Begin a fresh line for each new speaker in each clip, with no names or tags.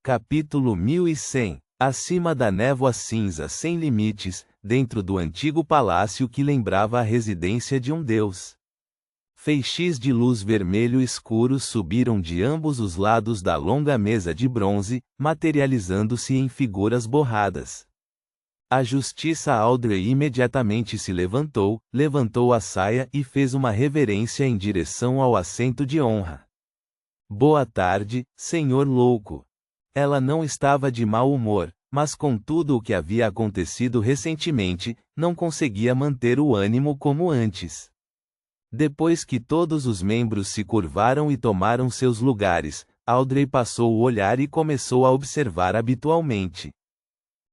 Capítulo 1100. Acima da névoa cinza sem limites, dentro do antigo palácio que lembrava a residência de um deus. Feixes de luz vermelho escuro subiram de ambos os lados da longa mesa de bronze, materializando-se em figuras borradas. A justiça Audrey imediatamente se levantou a saia e fez uma reverência em direção ao assento de honra. Boa tarde, senhor louco. Ela não estava de mau humor, mas com tudo o que havia acontecido recentemente, não conseguia manter o ânimo como antes. Depois que todos os membros se curvaram e tomaram seus lugares, Audrey passou o olhar e começou a observar habitualmente.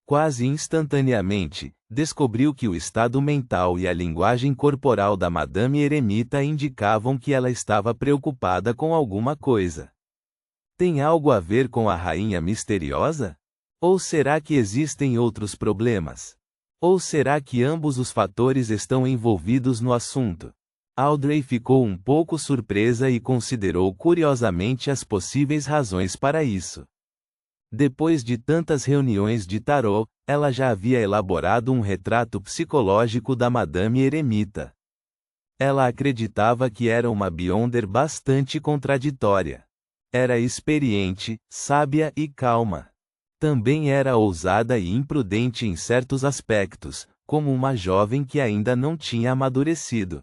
Quase instantaneamente, descobriu que o estado mental e a linguagem corporal da Madame Eremita indicavam que ela estava preocupada com alguma coisa. Tem algo a ver com a rainha misteriosa? Ou será que existem outros problemas? Ou será que ambos os fatores estão envolvidos no assunto? Audrey ficou um pouco surpresa e considerou curiosamente as possíveis razões para isso. Depois de tantas reuniões de tarô, ela já havia elaborado um retrato psicológico da Madame Eremita. Ela acreditava que era uma Beyonder bastante contraditória. Era experiente, sábia e calma. Também era ousada e imprudente em certos aspectos, como uma jovem que ainda não tinha amadurecido.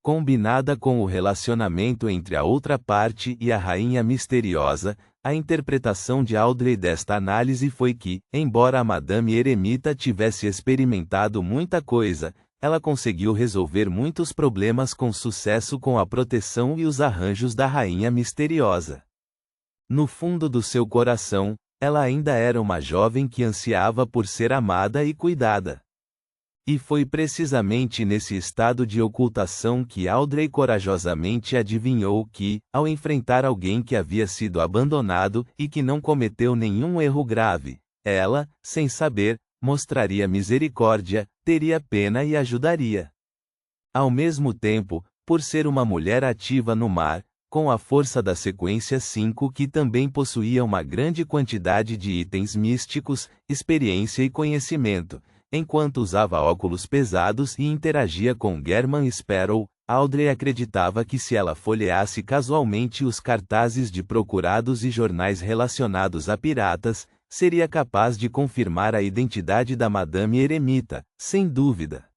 Combinada com o relacionamento entre a outra parte e a rainha misteriosa, a interpretação de Audrey desta análise foi que, embora a Madame Eremita tivesse experimentado muita coisa, ela conseguiu resolver muitos problemas com sucesso com a proteção e os arranjos da rainha misteriosa. No fundo do seu coração, ela ainda era uma jovem que ansiava por ser amada e cuidada. E foi precisamente nesse estado de ocultação que Audrey corajosamente adivinhou que, ao enfrentar alguém que havia sido abandonado e que não cometeu nenhum erro grave, ela, sem saber, mostraria misericórdia, teria pena e ajudaria. Ao mesmo tempo, por ser uma mulher ativa no mar, com a força da sequência 5 que também possuía uma grande quantidade de itens místicos, experiência e conhecimento, enquanto usava óculos pesados e interagia com German Sparrow, Audrey acreditava que se ela folheasse casualmente os cartazes de procurados e jornais relacionados a piratas, seria capaz de confirmar a identidade da Madame Eremita, sem dúvida.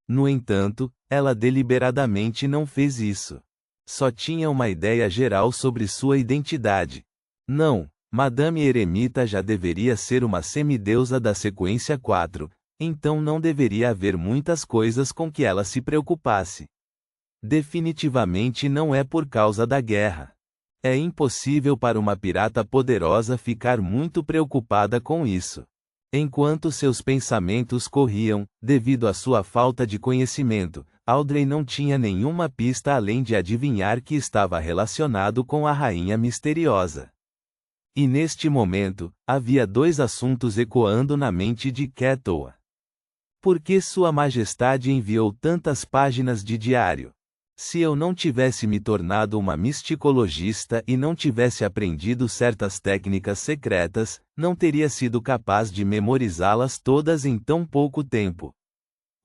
No entanto, ela deliberadamente não fez isso. Só tinha uma ideia geral sobre sua identidade. Não, Madame Eremita já deveria ser uma semideusa da sequência 4, então não deveria haver muitas coisas com que ela se preocupasse. Definitivamente não é por causa da guerra. É impossível para uma pirata poderosa ficar muito preocupada com isso. Enquanto seus pensamentos corriam, devido à sua falta de conhecimento, Audrey não tinha nenhuma pista além de adivinhar que estava relacionado com a rainha misteriosa. E neste momento, havia dois assuntos ecoando na mente de Catoa. Por que Sua Majestade enviou tantas páginas de diário? Se eu não tivesse me tornado uma misticologista e não tivesse aprendido certas técnicas secretas, não teria sido capaz de memorizá-las todas em tão pouco tempo.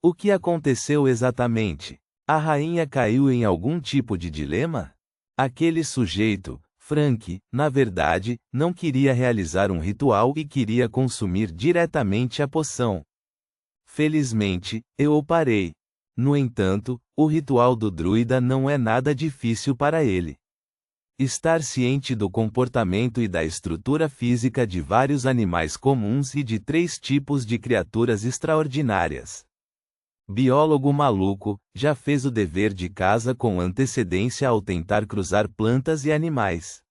O que aconteceu exatamente? A rainha caiu em algum tipo de dilema? Aquele sujeito, Frank, na verdade, não queria realizar um ritual e queria consumir diretamente a poção. Felizmente, eu o parei. No entanto, o ritual do druida não é nada difícil para ele. Estar ciente do comportamento e da estrutura física de vários animais comuns e de 3 tipos de criaturas extraordinárias. Biólogo maluco, já fez o dever de casa com antecedência ao tentar cruzar plantas e animais.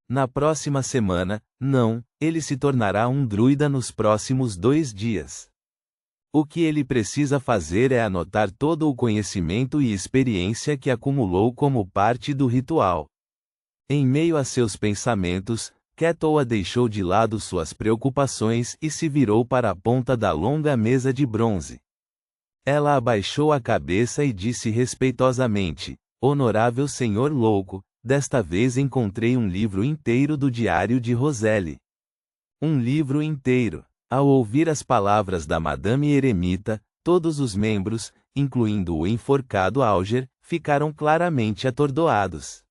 Na próxima semana, não, ele se tornará um druida nos próximos 2 dias. O que ele precisa fazer é anotar todo o conhecimento e experiência que acumulou como parte do ritual. Em meio a seus pensamentos, Catoa deixou de lado suas preocupações e se virou para a ponta da longa mesa de bronze. Ela abaixou a cabeça e disse respeitosamente: Honorável senhor louco, desta vez encontrei um livro inteiro do diário de Roselle. Um livro inteiro. Ao ouvir as palavras da Madame Eremita, todos os membros, incluindo o enforcado Alger, ficaram claramente atordoados.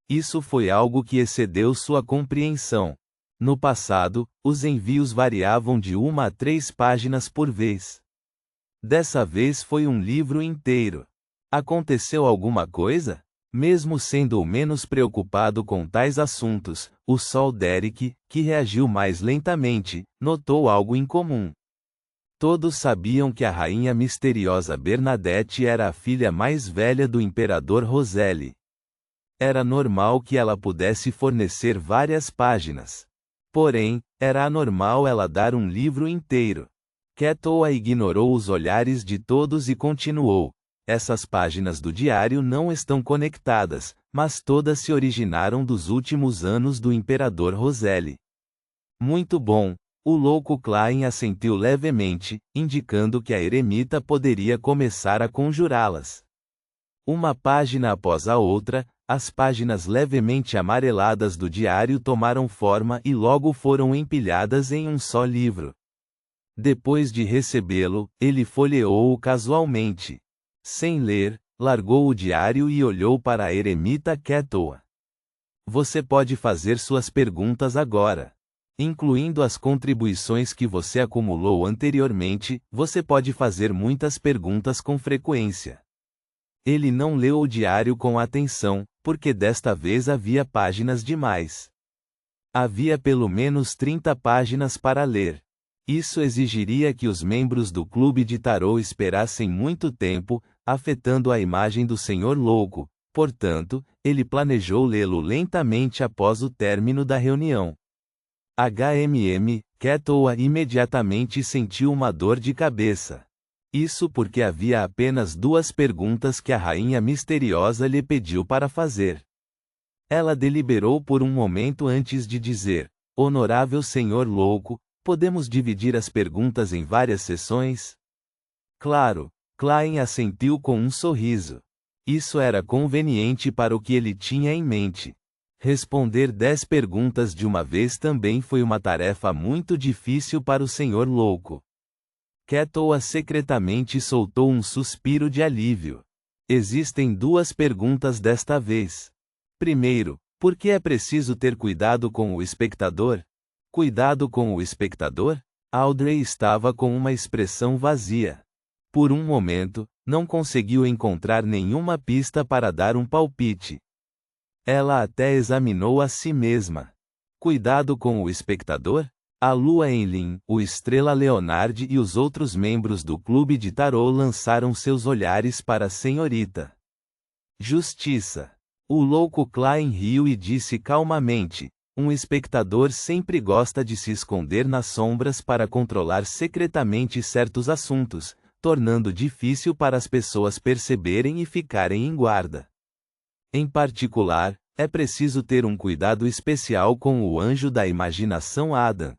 Isso foi algo que excedeu sua compreensão. No passado, os envios variavam de 1 a 3 páginas por vez. Dessa vez foi um livro inteiro. Aconteceu alguma coisa? Mesmo sendo o menos preocupado com tais assuntos, o Sol Derek, que reagiu mais lentamente, notou algo incomum. Todos sabiam que a rainha misteriosa Bernadette era a filha mais velha do imperador Roselle. Era normal que ela pudesse fornecer várias páginas. Porém, era anormal ela dar um livro inteiro. Quetoa ignorou os olhares de todos e continuou. Essas páginas do diário não estão conectadas, mas todas se originaram dos últimos anos do imperador Roselle. Muito bom. O louco Klein assentiu levemente, indicando que a eremita poderia começar a conjurá-las. Uma página após a outra, as páginas levemente amareladas do diário tomaram forma e logo foram empilhadas em um só livro. Depois de recebê-lo, ele folheou-o casualmente. Sem ler, largou o diário e olhou para a eremita Quetoa. Você pode fazer suas perguntas agora. Incluindo as contribuições que você acumulou anteriormente, você pode fazer muitas perguntas com frequência. Ele não leu o diário com atenção, porque desta vez havia páginas demais. Havia pelo menos 30 páginas para ler. Isso exigiria que os membros do clube de tarô esperassem muito tempo, afetando a imagem do Senhor Louco. Portanto, ele planejou lê-lo lentamente após o término da reunião. Quetoa imediatamente sentiu uma dor de cabeça. Isso porque havia apenas 2 perguntas que a rainha misteriosa lhe pediu para fazer. Ela deliberou por um momento antes de dizer: Honorável Senhor Louco, podemos dividir as perguntas em várias sessões? Claro, Klein assentiu com um sorriso. Isso era conveniente para o que ele tinha em mente. Responder 10 perguntas de uma vez também foi uma tarefa muito difícil para o Senhor Louco. Quetoa secretamente soltou um suspiro de alívio. Existem 2 perguntas desta vez. Primeiro, por que é preciso ter cuidado com o espectador? Cuidado com o espectador? Audrey estava com uma expressão vazia. Por um momento, não conseguiu encontrar nenhuma pista para dar um palpite. Ela até examinou a si mesma. Cuidado com o espectador? A lua Enlil, o estrela Leonard e os outros membros do clube de tarô lançaram seus olhares para a senhorita. Justiça. O louco Klein riu e disse calmamente: um espectador sempre gosta de se esconder nas sombras para controlar secretamente certos assuntos, tornando difícil para as pessoas perceberem e ficarem em guarda. Em particular, é preciso ter um cuidado especial com o anjo da imaginação Adam.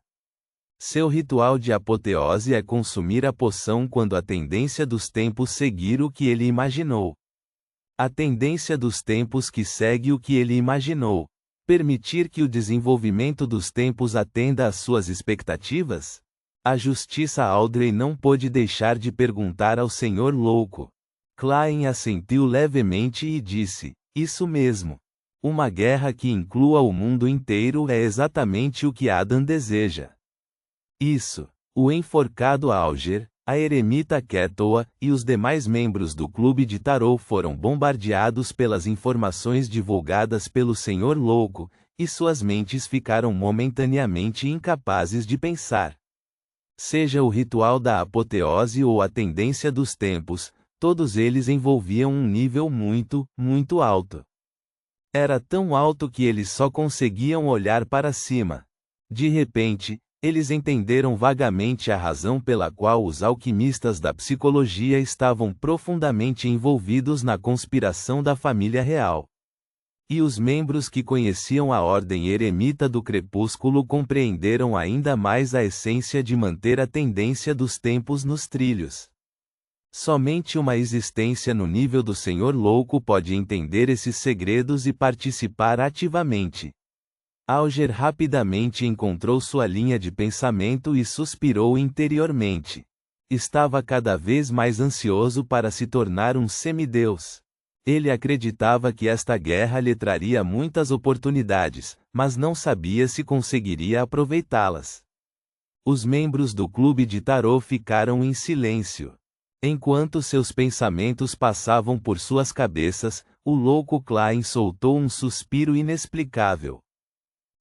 Seu ritual de apoteose é consumir a poção quando a tendência dos tempos seguir o que ele imaginou. A tendência dos tempos que segue o que ele imaginou. Permitir que o desenvolvimento dos tempos atenda às suas expectativas? A justiça Audrey não pôde deixar de perguntar ao Senhor Louco. Klein assentiu levemente e disse: isso mesmo. Uma guerra que inclua o mundo inteiro é exatamente o que Adam deseja. Isso. O enforcado Alger, a eremita Quetoa e os demais membros do clube de tarô foram bombardeados pelas informações divulgadas pelo Senhor Louco, e suas mentes ficaram momentaneamente incapazes de pensar. Seja o ritual da apoteose ou a tendência dos tempos, todos eles envolviam um nível muito, muito alto. Era tão alto que eles só conseguiam olhar para cima. De repente, eles entenderam vagamente a razão pela qual os alquimistas da psicologia estavam profundamente envolvidos na conspiração da família real. E os membros que conheciam a ordem eremita do crepúsculo compreenderam ainda mais a essência de manter a tendência dos tempos nos trilhos. Somente uma existência no nível do Senhor Louco pode entender esses segredos e participar ativamente. Alger rapidamente encontrou sua linha de pensamento e suspirou interiormente. Estava cada vez mais ansioso para se tornar um semideus. Ele acreditava que esta guerra lhe traria muitas oportunidades, mas não sabia se conseguiria aproveitá-las. Os membros do clube de tarô ficaram em silêncio. Enquanto seus pensamentos passavam por suas cabeças, o louco Klein soltou um suspiro inexplicável.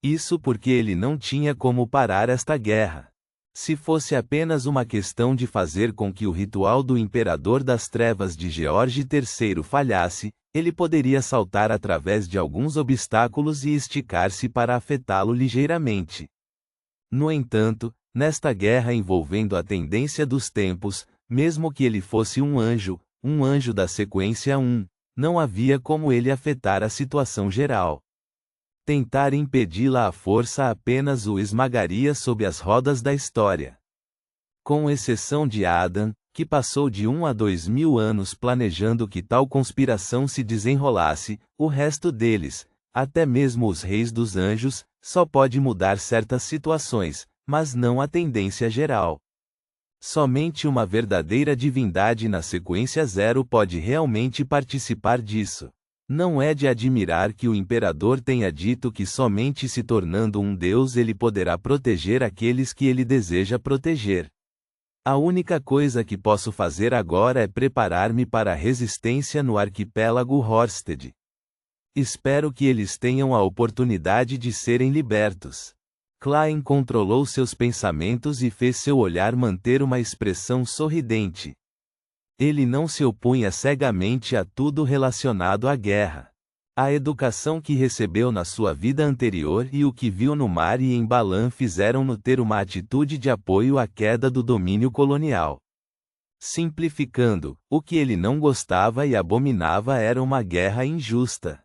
Isso porque ele não tinha como parar esta guerra. Se fosse apenas uma questão de fazer com que o ritual do Imperador das Trevas de George III falhasse, ele poderia saltar através de alguns obstáculos e esticar-se para afetá-lo ligeiramente. No entanto, nesta guerra envolvendo a tendência dos tempos, mesmo que ele fosse um anjo da sequência 1, não havia como ele afetar a situação geral. Tentar impedi-la à força apenas o esmagaria sob as rodas da história. Com exceção de Adam, que passou de 1 a 2.000 anos planejando que tal conspiração se desenrolasse, o resto deles, até mesmo os reis dos anjos, só pode mudar certas situações, mas não a tendência geral. Somente uma verdadeira divindade na sequência 0 pode realmente participar disso. Não é de admirar que o imperador tenha dito que somente se tornando um deus ele poderá proteger aqueles que ele deseja proteger. A única coisa que posso fazer agora é preparar-me para a resistência no arquipélago Horsted. Espero que eles tenham a oportunidade de serem libertos. Klein controlou seus pensamentos e fez seu olhar manter uma expressão sorridente. Ele não se opunha cegamente a tudo relacionado à guerra. A educação que recebeu na sua vida anterior e o que viu no mar e em Balan fizeram-no ter uma atitude de apoio à queda do domínio colonial. Simplificando, o que ele não gostava e abominava era uma guerra injusta.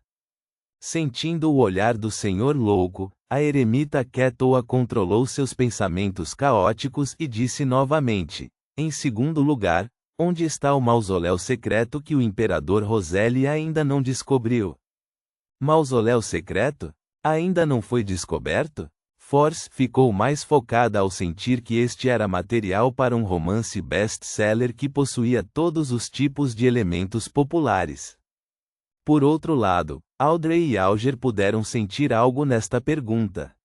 Sentindo o olhar do Senhor Louco, a eremita Ketoa controlou seus pensamentos caóticos e disse novamente: em segundo lugar, onde está o mausoléu secreto que o imperador Roseli ainda não descobriu? Mausoléu secreto? Ainda não foi descoberto? Force ficou mais focada ao sentir que este era material para um romance best-seller que possuía todos os tipos de elementos populares. Por outro lado, Audrey e Alger puderam sentir algo nesta pergunta.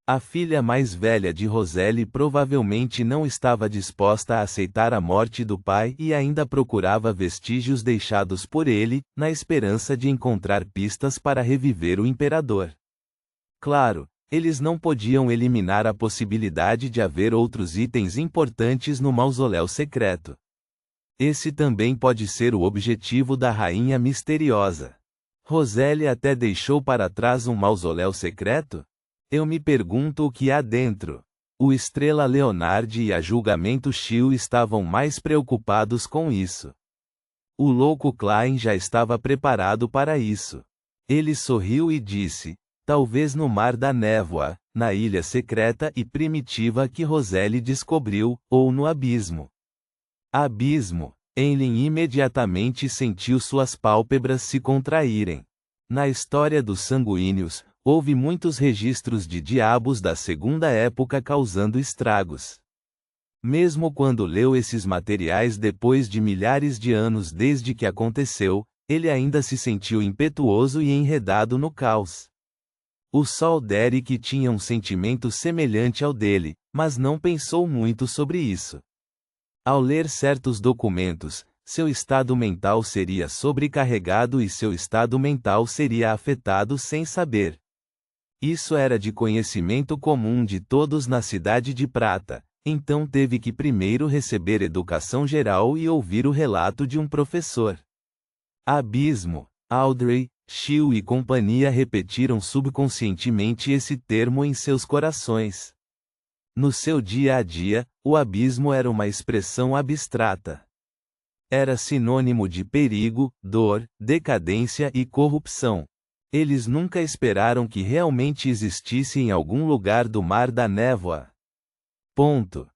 A filha mais velha de Roseli provavelmente não estava disposta a aceitar a morte do pai e ainda procurava vestígios deixados por ele, na esperança de encontrar pistas para reviver o imperador. Claro, eles não podiam eliminar a possibilidade de haver outros itens importantes no mausoléu secreto. Esse também pode ser o objetivo da Rainha Misteriosa. Roseli até deixou para trás um mausoléu secreto? Eu me pergunto o que há dentro. O Estrela Leonard e a Julgamento Shield estavam mais preocupados com isso. O louco Klein já estava preparado para isso. Ele sorriu e disse: talvez no Mar da Névoa, na ilha secreta e primitiva que Roseli descobriu, ou no abismo. Abismo. Enlin imediatamente sentiu suas pálpebras se contraírem. Na história dos sanguíneos, houve muitos registros de diabos da segunda época causando estragos. Mesmo quando leu esses materiais depois de milhares de anos desde que aconteceu, ele ainda se sentiu impetuoso e enredado no caos. O Sol Derek tinha um sentimento semelhante ao dele, mas não pensou muito sobre isso. Ao ler certos documentos, seu estado mental seria sobrecarregado e seu estado mental seria afetado sem saber. Isso era de conhecimento comum de todos na Cidade de Prata, então teve que primeiro receber educação geral e ouvir o relato de um professor. Abismo. Audrey, Shield e companhia repetiram subconscientemente esse termo em seus corações. No seu dia a dia, o abismo era uma expressão abstrata. Era sinônimo de perigo, dor, decadência e corrupção. Eles nunca esperaram que realmente existisse em algum lugar do Mar da Névoa. Ponto.